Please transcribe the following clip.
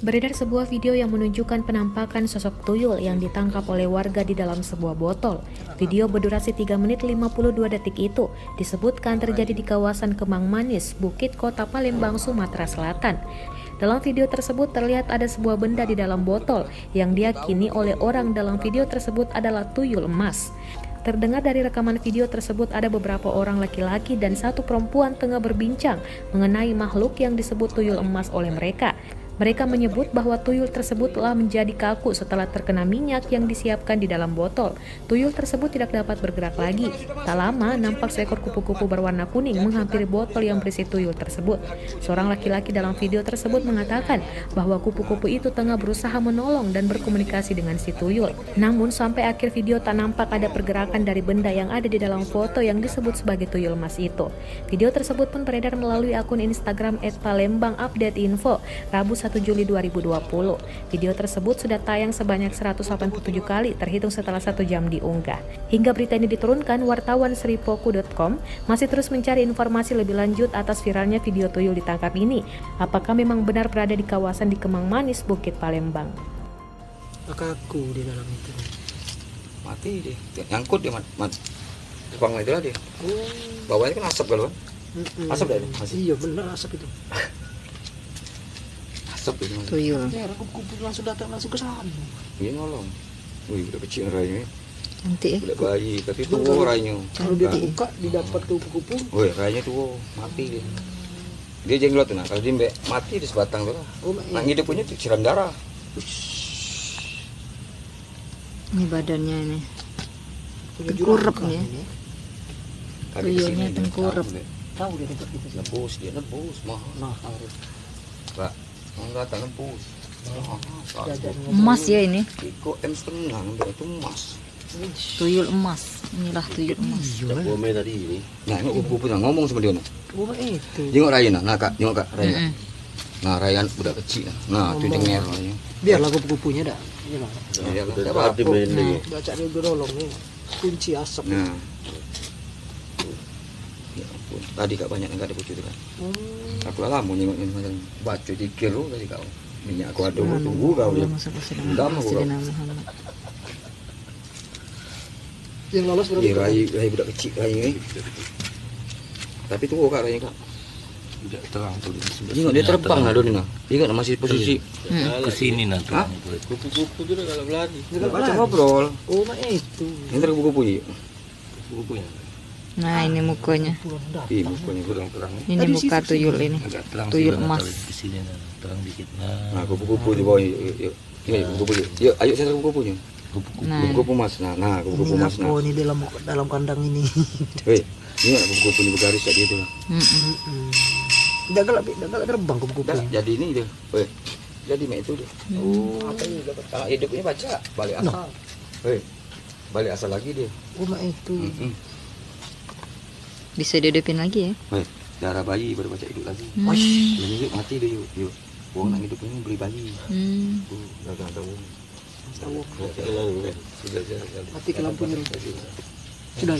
Beredar sebuah video yang menunjukkan penampakan sosok tuyul yang ditangkap oleh warga di dalam sebuah botol. Video berdurasi 3 menit 52 detik itu disebutkan terjadi di kawasan Kemang Manis, Bukit, Kota Palembang, Sumatera Selatan. Dalam video tersebut terlihat ada sebuah benda di dalam botol yang diyakini oleh orang dalam video tersebut adalah tuyul emas. Terdengar dari rekaman video tersebut ada beberapa orang laki-laki dan satu perempuan tengah berbincang mengenai makhluk yang disebut tuyul emas oleh mereka. Mereka menyebut bahwa tuyul tersebut telah menjadi kaku setelah terkena minyak yang disiapkan di dalam botol. Tuyul tersebut tidak dapat bergerak lagi. Tak lama, nampak seekor kupu-kupu berwarna kuning menghampiri botol yang berisi tuyul tersebut. Seorang laki-laki dalam video tersebut mengatakan bahwa kupu-kupu itu tengah berusaha menolong dan berkomunikasi dengan si tuyul. Namun, sampai akhir video tak nampak ada pergerakan dari benda yang ada di dalam foto yang disebut sebagai tuyul emas itu. Video tersebut pun beredar melalui akun Instagram @palembangupdateinfo, Rabu 1 Juli 2020. Video tersebut sudah tayang sebanyak 187 kali terhitung setelah 1 jam diunggah. Hingga berita ini diturunkan, wartawan sripoku.com masih terus mencari informasi lebih lanjut atas viralnya video tuyul ditangkap ini. Apakah memang benar berada di kawasan di Kemang Manis, Bukit Palembang? Kaku di dalam itu. Mati dia, nyangkut dia mat. Tukang itu lah dia. Bawahnya kan asap kalau kan? Asap dah masih. Iya benar asap itu. Asap itu. Tuyul. Ya, kupu-kupu langsung datang langsung ke sana. Dia nolong. Wih, udah kecil rayanya. Nanti Udah bayi, tapi tuh rayanya. Kalau dia buka, didapat tuh kupu-kupu. Wih, rayanya tuh mati dia. Dia jenglot tuh, nah kalau dia mati di sebatang tuh lah. Nah hidup punya tuh siram darah. ini badannya ini. Tengkurap nih. Tuyulnya tengkurap. Tahu dia tempat itu. Nebus, mahal. Nah, Pak, enggak tak nebus. Emas ya ini. Kok M1,5 itu emas. Tuyul emas. Inilah tuyul emas. Bome tadi ini. Nah, ini kupu-kupu ngomong sama dia. Buma itu. Jengok Rayana, nah kak, jengok kak Rayana. Nah, Rayana udah kecil. Nah, itu denger Rayana. Biarlah kupu-kupunya dah. Dia udah apa? Baca dia dorong nih. Kunci asap. Nah. Ya ampun, tadi kak banyak enggak ada kucu itu kan. Aku lah mau nyengok macam baca dikir lu tadi kau. Minyak aku ada tunggu kau dia. Enggak mau kau. Yang lolos berapa? Iya, Rai budak kecil Rai ini. Tapi tunggu kak Rai kak. Tidak terang tuh. Jengok dia terbang lah dia. Ingat masih posisi Ke sini nanti. kupu-kupu juga kalau berlari. Dia baca ngobrol. Oh, nah itu. Ini kupu-kupu ya. Kupunya. Nah, ini mukanya. Iya, bukannya Kurang-kurang. Ini muka tuyul ini. Agak terang. Tuyul sih, emas. Di sini terang dikit. Nah, kupu-kupu di bawah yuk. Ini kupu-kupu yuk. Yuk, ayo saya kupu-kupunya. Kupu-kupu. Nah, Kupu-kupu mas. Nah, kupu-kupu mas. Nah. Oh, ini dalam kandang ini. Weh, ini ada kupu-kupu ini bergaris tadi itu lah. Tidak galak terbang kupu-kupu. Dah, jadi ini dia. Weh, jadi mak itu dia. Oh, apa ini dapat kalau hidupnya baca balik asal. Weh, balik asal lagi dia. Oh, nah itu. bisa dihidupin lagi ya. Weh, darah bayi baru baca hidup lagi. Ini yuk mati deh yuk. Uang nak hidup ini beli bayi. Dah ada uang. Tahu. Sudah Mati ke lampunya. Sudah.